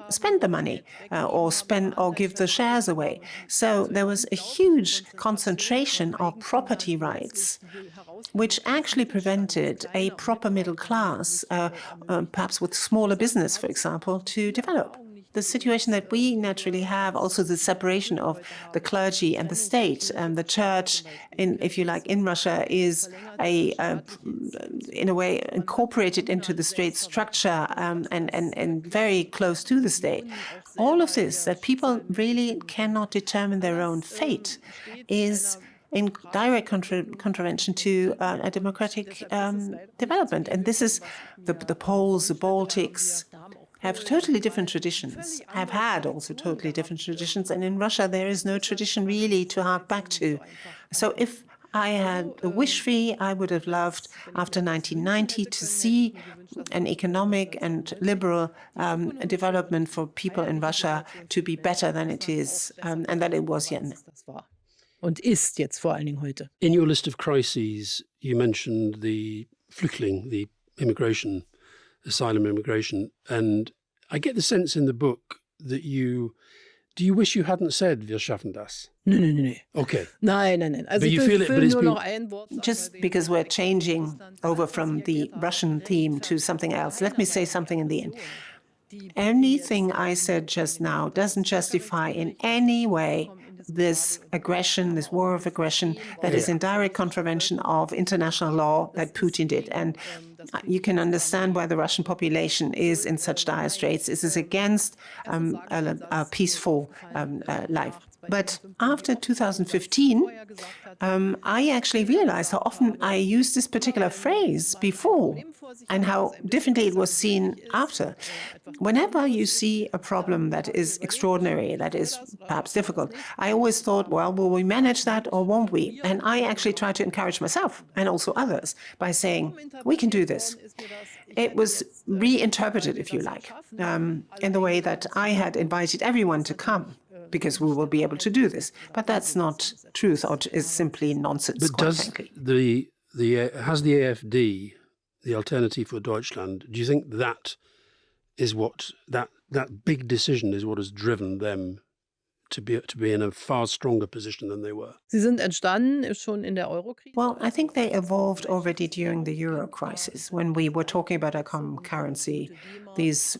[SPEAKER 3] spend the money or give the shares away. So there was a huge concentration of property rights, which actually prevented a proper middle class, perhaps with smaller business, for example, to develop. The situation that we naturally have, also the separation of the clergy and the state, and the church, if you like, in Russia is in a way incorporated into the state structure and very close to the state. All of this, that people really cannot determine their own fate, is in direct contravention to a democratic development. And this is the Poles, the Baltics, have totally different traditions, have had also totally different traditions. And in Russia, there is no tradition really to hark back to. So if I had a wish free, I would have loved, after 1990, to see an economic and liberal development for people in Russia to be better than it is, and that it was yet.
[SPEAKER 4] Und ist jetzt vor allen Dingen heute.
[SPEAKER 2] In your list of crises, you mentioned the Flüchtling, the immigration, asylum immigration, and I get the sense in the book that do you wish you hadn't said "Wir schaffen das"?
[SPEAKER 4] No.
[SPEAKER 2] Okay.
[SPEAKER 4] Nein. Also
[SPEAKER 2] But you feel it, but it's
[SPEAKER 4] nur
[SPEAKER 2] been...
[SPEAKER 4] noch ein Wort sagen.
[SPEAKER 3] Just because we're changing over from the Russian theme to something else, let me say something in the end. Anything I said just now doesn't justify in any way this aggression, this war of aggression that is in direct contravention of international law that Putin did. And you can understand why the Russian population is in such dire straits. This is against a peaceful life. But after 2015, I actually realized how often I used this particular phrase before and how differently it was seen after. Whenever you see a problem that is extraordinary, that is perhaps difficult, I always thought, well, will we manage that or won't we? And I actually tried to encourage myself and also others by saying, we can do this. It was reinterpreted, if you like, in the way that I had invited everyone to come, because we will be able to do this. But that's not truth, or is simply nonsense,
[SPEAKER 2] But
[SPEAKER 3] quite
[SPEAKER 2] does
[SPEAKER 3] frankly.
[SPEAKER 2] has the AfD, the Alternative for Deutschland, do you think that is what that big decision is what has driven them to be in a far stronger position than they were?
[SPEAKER 4] Sie sind entstanden schon in der Eurokrise.
[SPEAKER 3] Well, I think they evolved already during the euro crisis, when we were talking about a common currency. These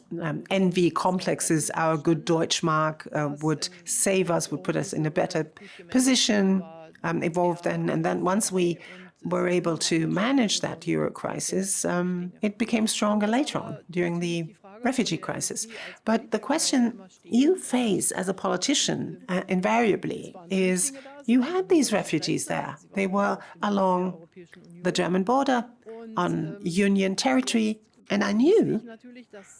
[SPEAKER 3] envy complexes, our good Deutschmark would save us, would put us in a better position, evolved then. And then once we were able to manage that euro crisis, it became stronger later on during the refugee crisis. But the question you face as a politician invariably is you had these refugees there. They were along the German border, on Union territory, and I knew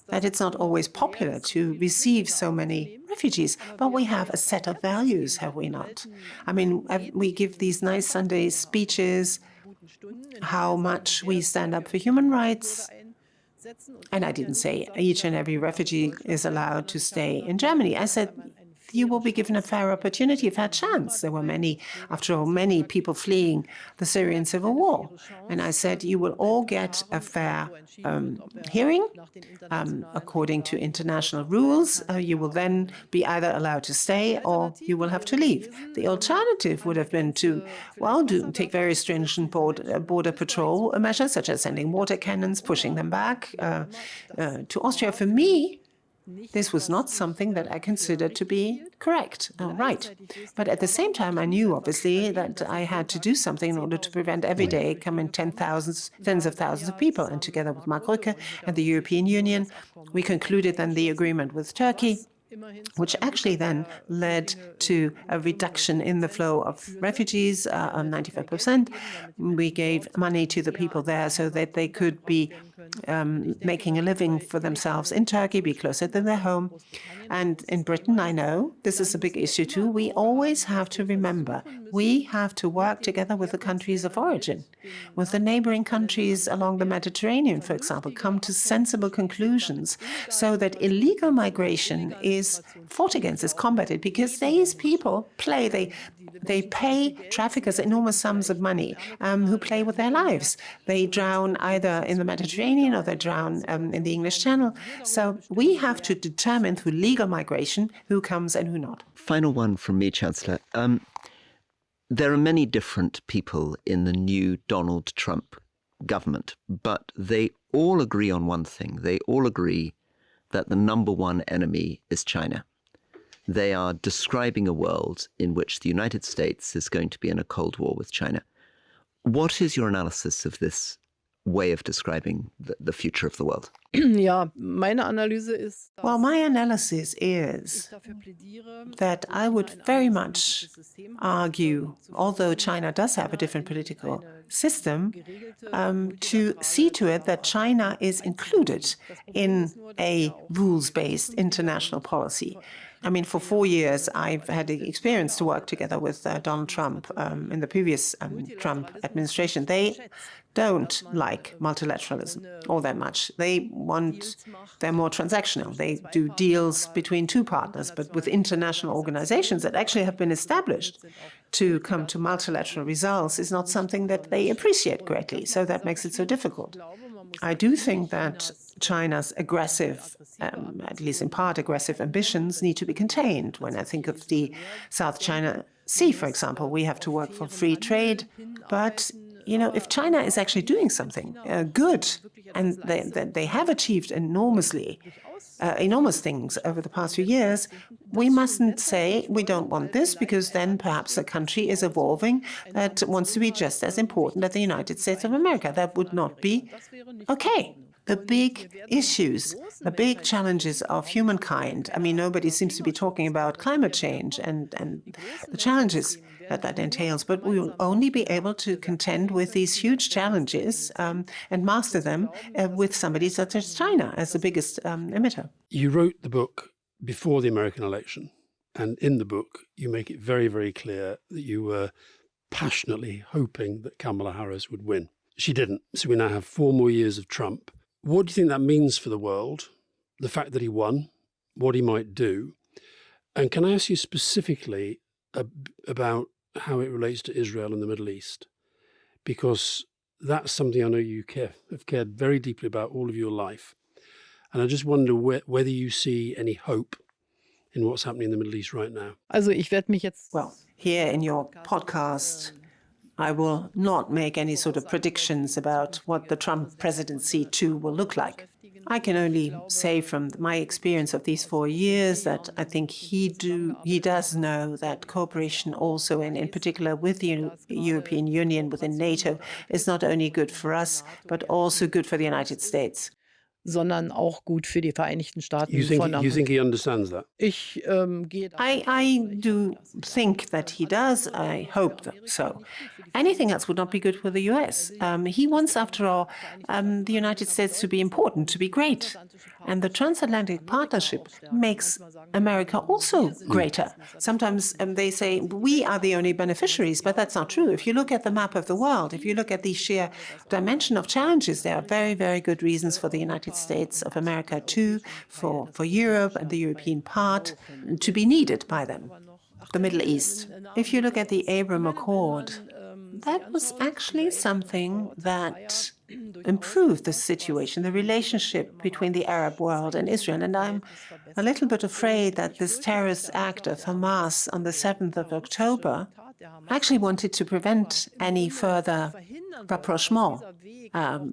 [SPEAKER 3] that it's not always popular to receive so many refugees, but we have a set of values, have we not? I mean, we give these nice Sunday speeches, how much we stand up for human rights, And I didn't say each and every refugee is allowed to stay in Germany. I said, you will be given a fair opportunity, a fair chance. There were after all, many people fleeing the Syrian civil war. And I said, you will all get a fair hearing according to international rules. You will then be either allowed to stay or you will have to leave. The alternative would have been to, take very stringent border patrol measures, such as sending water cannons, pushing them back to Austria. For me, this was not something that I considered to be correct, right. But at the same time, I knew, obviously, that I had to do something in order to prevent every day coming tens of thousands of people. And together with Mark Rutte and the European Union, we concluded then the agreement with Turkey, which actually then led to a reduction in the flow of refugees of 95%. We gave money to the people there so that they could be making a living for themselves in Turkey, be closer to their home. And in Britain, I know this is a big issue too. We always have to remember, we have to work together with the countries of origin, with the neighboring countries along the Mediterranean, for example, come to sensible conclusions so that illegal migration is fought against, is combated, because these people they pay traffickers enormous sums of money who play with their lives. They drown either in the Mediterranean or they drown in the English Channel. So we have to determine through legal migration who comes and who not.
[SPEAKER 1] Final one from me, Chancellor. There are many different people in the new Donald Trump government, but they all agree on one thing. They all agree that the number one enemy is China. They are describing a world in which the United States is going to be in a Cold War with China. What is your analysis of this way of describing the future of the world?
[SPEAKER 3] Well, my analysis is that I would very much argue, although China does have a different political system, to see to it that China is included in a rules-based international policy. I mean, for 4 years, I've had the experience to work together with Donald Trump in the previous Trump administration. They don't like multilateralism all that much. They're more transactional. They do deals between two partners, but with international organizations that actually have been established to come to multilateral results is not something that they appreciate greatly. So that makes it so difficult. I do think that China's aggressive, at least in part aggressive ambitions need to be contained. When I think of the South China Sea, for example, we have to work for free trade. But, if China is actually doing something good, and they have achieved enormous things over the past few years, we mustn't say we don't want this, because then perhaps a country is evolving that wants to be just as important as the United States of America. That would not be okay. The big issues, the big challenges of humankind. I mean, nobody seems to be talking about climate change and the challenges that entails, but we will only be able to contend with these huge challenges and master them with somebody such as China as the biggest emitter.
[SPEAKER 2] You wrote the book before the American election, and in the book you make it very, very clear that you were passionately hoping that Kamala Harris would win. She didn't, so we now have 4 more years of Trump. What do you think that means for the world, the fact that he won, what he might do? And can I ask you specifically about how it relates to Israel and the Middle East? Because that's something I know you have cared very deeply about all of your life. And I just wonder whether you see any hope in what's happening in the Middle East right now.
[SPEAKER 3] Well, here in your podcast, I will not make any sort of predictions about what the Trump presidency too will look like. I can only say from my experience of these 4 years that I think he does know that cooperation also, and in particular with the European Union, within NATO, is not only good for us, but also good for the United States.
[SPEAKER 4] Sondern auch gut für die Vereinigten Staaten.
[SPEAKER 2] You think he understands that?
[SPEAKER 3] I do think that he does. I hope so. Anything else would not be good for the US. He wants, after all, the United States to be important, to be great. And the transatlantic partnership makes America also greater. Sometimes they say we are the only beneficiaries, but that's not true. If you look at the map of the world, if you look at the sheer dimension of challenges, there are very, very good reasons for the United States of America too, for Europe and the European part, to be needed by them. The Middle East. If you look at the Abraham Accord, that was actually something that improved the situation, the relationship between the Arab world and Israel. And I'm a little bit afraid that this terrorist act of Hamas on the 7th of October actually wanted to prevent any further rapprochement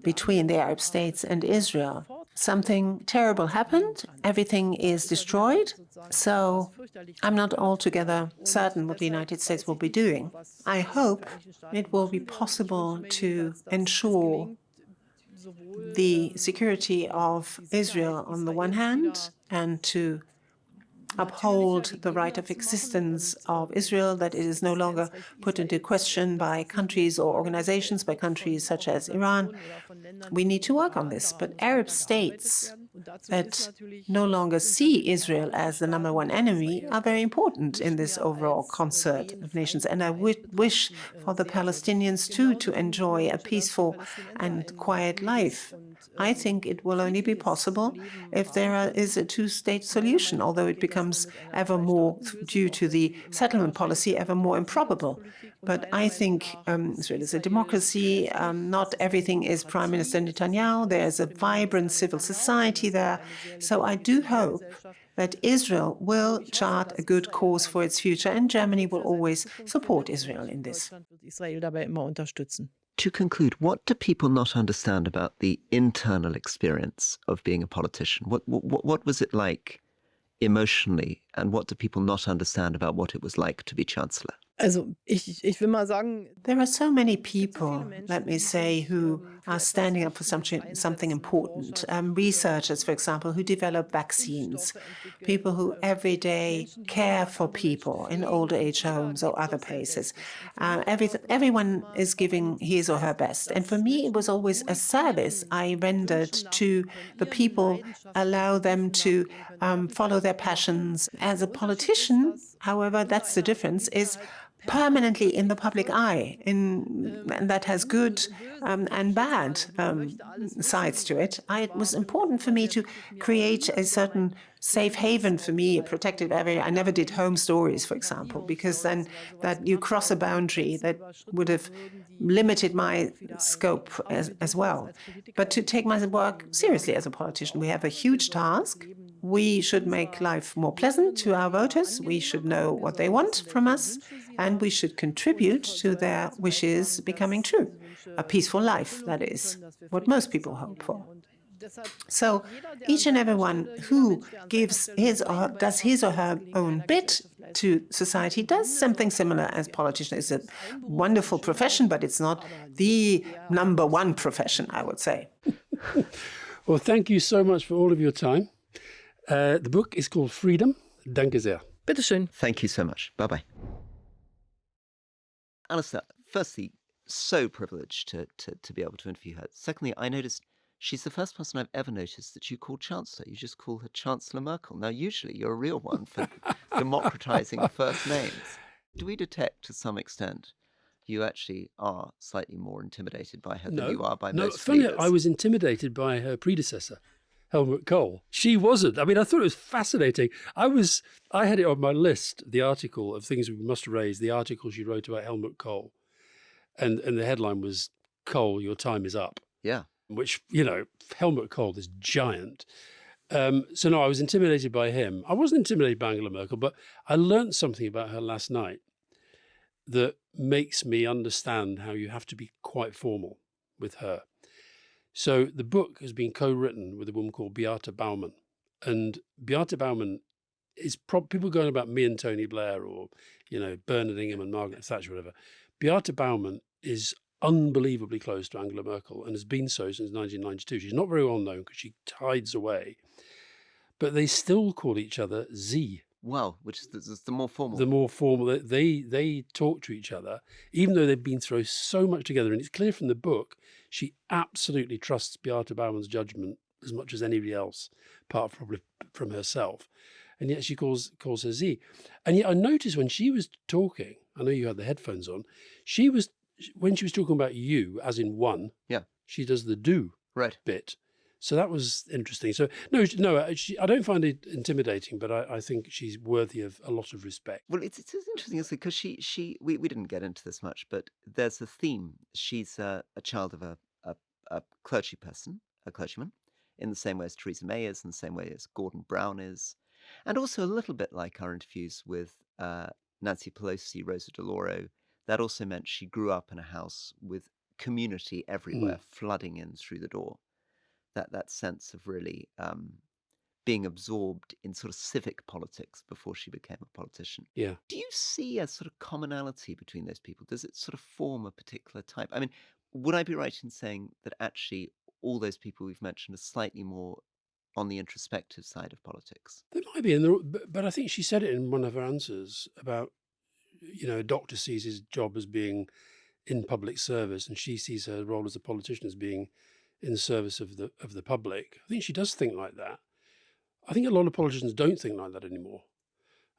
[SPEAKER 3] between the Arab states and Israel. Something terrible happened. Everything is destroyed. So I'm not altogether certain what the United States will be doing. I hope it will be possible to ensure the security of Israel on the one hand and to uphold the right of existence of Israel, that it is no longer put into question by countries or organizations, by countries such as Iran. We need to work on this. But Arab states that no longer see Israel as the number one enemy are very important in this overall concert of nations. And I wish for the Palestinians too to enjoy a peaceful and quiet life. I think it will only be possible if there is a two-state solution, although it becomes ever more, due to the settlement policy, ever more improbable. But I think Israel is a democracy. Not everything is Prime Minister Netanyahu. There's a vibrant civil society there. So I do hope that Israel will chart a good course for its future, and Germany will always support Israel in this.
[SPEAKER 1] To conclude, what do people not understand about the internal experience of being a politician? What was it like emotionally, and what do people not understand about what it was like to be Chancellor?
[SPEAKER 4] Ich will mal sagen,
[SPEAKER 3] there are so many people, let me say, who are standing up for something important. Researchers, for example, who develop vaccines, people who every day care for people in older age homes or other places. Everyone is giving his or her best. And for me, it was always a service I rendered to the people, allow them to follow their passions. As a politician, however, that's the difference, is permanently in the public eye, and that has good and bad sides to it. It was important for me to create a certain safe haven for me, a protected area. I never did home stories, for example, because then that you cross a boundary that would have limited my scope as well. But to take my work seriously as a politician, we have a huge task. We should make life more pleasant to our voters. We should know what they want from us, and we should contribute to their wishes becoming true. A peaceful life, that is what most people hope for. So each and everyone who gives does his or her own bit to society does something similar as politician. It's a wonderful profession, but it's not the number one profession, I would say.
[SPEAKER 2] Well, thank you so much for all of your time. The book is called Freedom. Danke sehr.
[SPEAKER 4] Bitte schön.
[SPEAKER 1] Thank you so much. Bye-bye. Alastair, firstly, so privileged to be able to interview her. Secondly, I noticed she's the first person I've ever noticed that you call Chancellor. You just call her Chancellor Merkel. Now, usually you're a real one for democratizing first names. Do we detect to some extent you actually are slightly more intimidated by her than you are by most leaders?
[SPEAKER 2] I was intimidated by her predecessor, Hermut Kohl. She wasn't. I mean, I thought it was fascinating. I had it on my list, the article of things we must raise, the article she wrote about Helmut Kohl. And the headline was, Kohl, your time is up.
[SPEAKER 1] Yeah.
[SPEAKER 2] Which, Helmut Kohl, this giant. So no, I was intimidated by him. I wasn't intimidated by Angela Merkel, but I learned something about her last night that makes me understand how you have to be quite formal with her. So the book has been co-written with a woman called Beate Baumann. And Beate Baumann is people going about me and Tony Blair or, Bernard Ingham and Margaret Thatcher, whatever. Beate Baumann is unbelievably close to Angela Merkel and has been so since 1992. She's not very well known because she hides away. But they still call each other Sie.
[SPEAKER 1] Well, which is the more formal.
[SPEAKER 2] The more formal. They talk to each other, even though they've been through so much together. And it's clear from the book, she absolutely trusts Beate Baumann's judgment as much as anybody else, apart probably from herself. And yet she calls her Sie. And yet I noticed when she was talking, I know you had the headphones on, when she was talking about you, as in one,
[SPEAKER 1] Yeah.
[SPEAKER 2] she does the do
[SPEAKER 1] Right.
[SPEAKER 2] bit. So that was interesting. So no, I don't find it intimidating, but I think she's worthy of a lot of respect.
[SPEAKER 1] Well, it's interesting, isn't it? Because we didn't get into this much, but there's a theme. She's a child of a clergy person, a clergyman, in the same way as Theresa May is, in the same way as Gordon Brown is, and also a little bit like our interviews with Nancy Pelosi, Rosa DeLauro. That also meant she grew up in a house with community everywhere flooding in through the door. That sense of really being absorbed in sort of civic politics before she became a politician.
[SPEAKER 2] Yeah.
[SPEAKER 1] Do you see a sort of commonality between those people? Does it sort of form a particular type? I mean, would I be right in saying that actually all those people we've mentioned are slightly more on the introspective side of politics?
[SPEAKER 2] There might be, but I think she said it in one of her answers about, a doctor sees his job as being in public service, and she sees her role as a politician as being in the service of the public. I think she does think like that. I think a lot of politicians don't think like that anymore.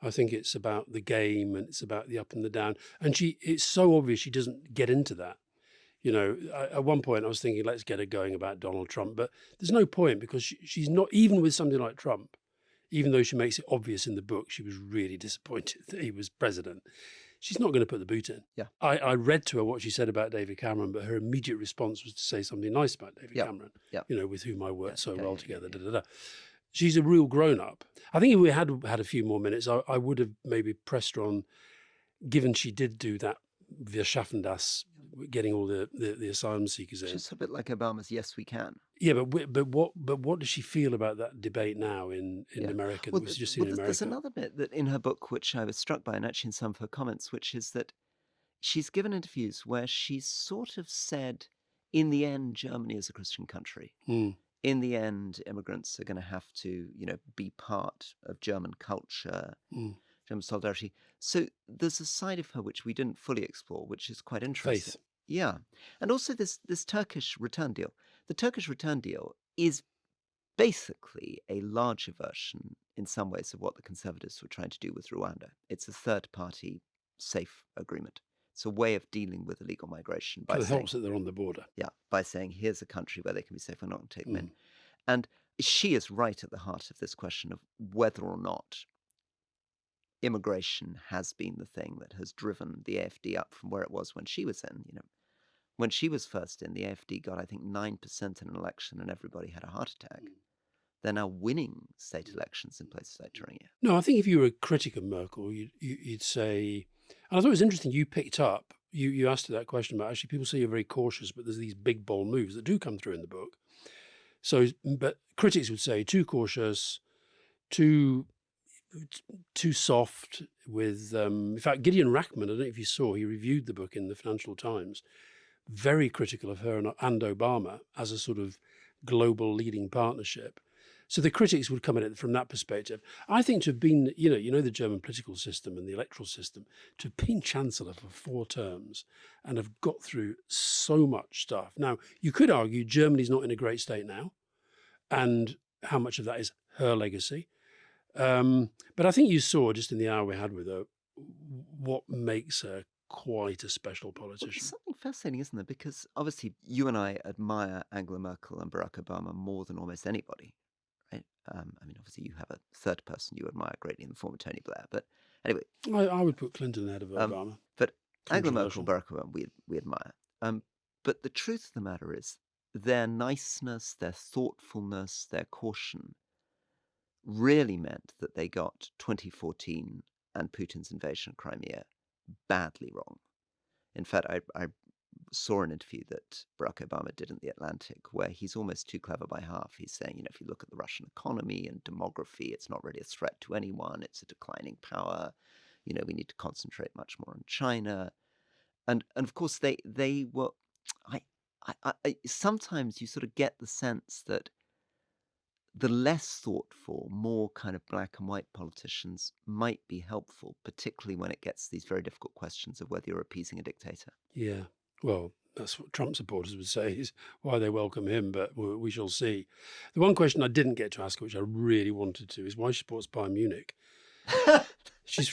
[SPEAKER 2] I think it's about the game and it's about the up and the down. And it's so obvious she doesn't get into that. At one point I was thinking, let's get her going about Donald Trump, but there's no point because she's not, even with somebody like Trump, even though she makes it obvious in the book, she was really disappointed that he was president. She's not going to put the boot in.
[SPEAKER 1] Yeah.
[SPEAKER 2] I read to her what she said about David Cameron, but her immediate response was to say something nice about David Cameron, with whom I worked so well together. She's a real grown-up. I think if we had a few more minutes, I would have maybe pressed her on, given she did do that Wir schaffen das, getting all the asylum seekers in.
[SPEAKER 1] She's a bit like Obama's "Yes, we can."
[SPEAKER 2] Yeah, but what does she feel about that debate now in America that we've just seen in America?
[SPEAKER 1] There's another bit that in her book which I was struck by, and actually in some of her comments, which is that she's given interviews where she's sort of said, in the end, Germany is a Christian country. In the end, immigrants are going to have to, be part of German culture, German solidarity. So there's a side of her which we didn't fully explore, which is quite interesting.
[SPEAKER 2] Faith.
[SPEAKER 1] Yeah. And also this Turkish return deal. The Turkish return deal is basically a larger version, in some ways, of what the Conservatives were trying to do with Rwanda. It's a third-party safe agreement. It's a way of dealing with illegal migration.
[SPEAKER 2] It helps that they're on the border.
[SPEAKER 1] Yeah, by saying, here's a country where they can be safe, we're not going to take them in. And she is right at the heart of this question of whether or not immigration has been the thing that has driven the AfD up from where it was when she was in. When she was first in, the AfD got, I think, 9% in an election and everybody had a heart attack. They're now winning state elections in places like Thuringia.
[SPEAKER 2] No, I think if you were a critic of Merkel, you'd say, and I thought it was interesting, you picked up, you asked her that question about, actually, people say you're very cautious, but there's these big, bold moves that do come through in the book. So, but critics would say too cautious, too soft with, in fact, Gideon Rachman, I don't know if you saw, he reviewed the book in the Financial Times, very critical of her and Obama as a sort of global leading partnership. So the critics would come at it from that perspective. I think to have been, the German political system and the electoral system, to have been Chancellor for 4 terms and have got through so much stuff. Now, you could argue Germany's not in a great state now, and how much of that is her legacy. But I think you saw just in the hour we had with her what makes her quite a special politician.
[SPEAKER 1] Well, it's something fascinating, isn't there? Because obviously you and I admire Angela Merkel and Barack Obama more than almost anybody, right? Obviously you have a third person you admire greatly in the form of Tony Blair. But anyway.
[SPEAKER 2] I would put Clinton ahead of Obama.
[SPEAKER 1] But Angela Merkel, Barack Obama, we admire. But the truth of the matter is their niceness, their thoughtfulness, their caution really meant that they got 2014 and Putin's invasion of Crimea badly wrong. In fact, I saw an interview that Barack Obama did in The Atlantic where he's almost too clever by half. He's saying, if you look at the Russian economy and demography, it's not really a threat to anyone. It's a declining power. We need to concentrate much more on China. And of course, they were... I sometimes you sort of get the sense that the less thoughtful, more kind of black and white politicians might be helpful, particularly when it gets these very difficult questions of whether you're appeasing a dictator.
[SPEAKER 2] Yeah, well, That's what Trump supporters would say is why they welcome him, but we shall see. The one question I didn't get to ask, which I really wanted to, is why she supports Bayern Munich. She's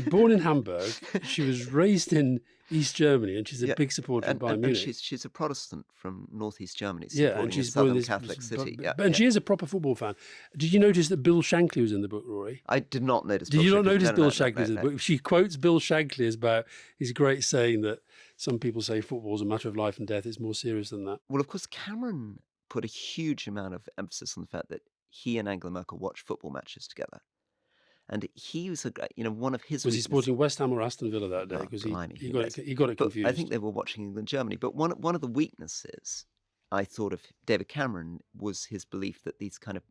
[SPEAKER 2] born in Hamburg. She was raised in East Germany, and she's a big supporter of Bayern Munich.
[SPEAKER 1] She's a Protestant from northeast Germany,
[SPEAKER 2] and she's
[SPEAKER 1] a southern Catholic city.
[SPEAKER 2] She is a proper football fan. Did you notice that Bill Shankly was in the book, Rory?
[SPEAKER 1] I did not notice.
[SPEAKER 2] Did you not notice Bill Shankly was in the book? She quotes Bill Shankly as about his great saying that some people say football's a matter of life and death. It's more serious than that.
[SPEAKER 1] Well, of course, Cameron put a huge amount of emphasis on the fact that he and Angela Merkel watched football matches together. And he was, one of his.
[SPEAKER 2] Was he supporting West Ham or Aston Villa that day? Because he got it confused.
[SPEAKER 1] I think they were watching England Germany. But one of the weaknesses I thought of David Cameron was his belief that these kind of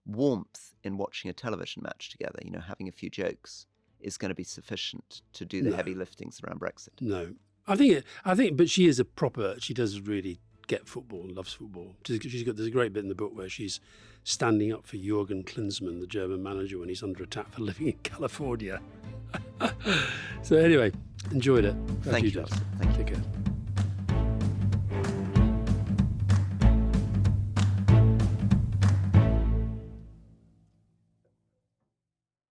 [SPEAKER 1] warmth in watching a television match together, having a few jokes, is going to be sufficient to do the heavy liftings around Brexit.
[SPEAKER 2] No, I think, but she is she does really get football and loves football. There's a great bit in the book where she's standing up for Jürgen Klinsmann, the German manager, when he's under attack for living in California. So anyway, enjoyed it.
[SPEAKER 1] Thank you.
[SPEAKER 2] Take care.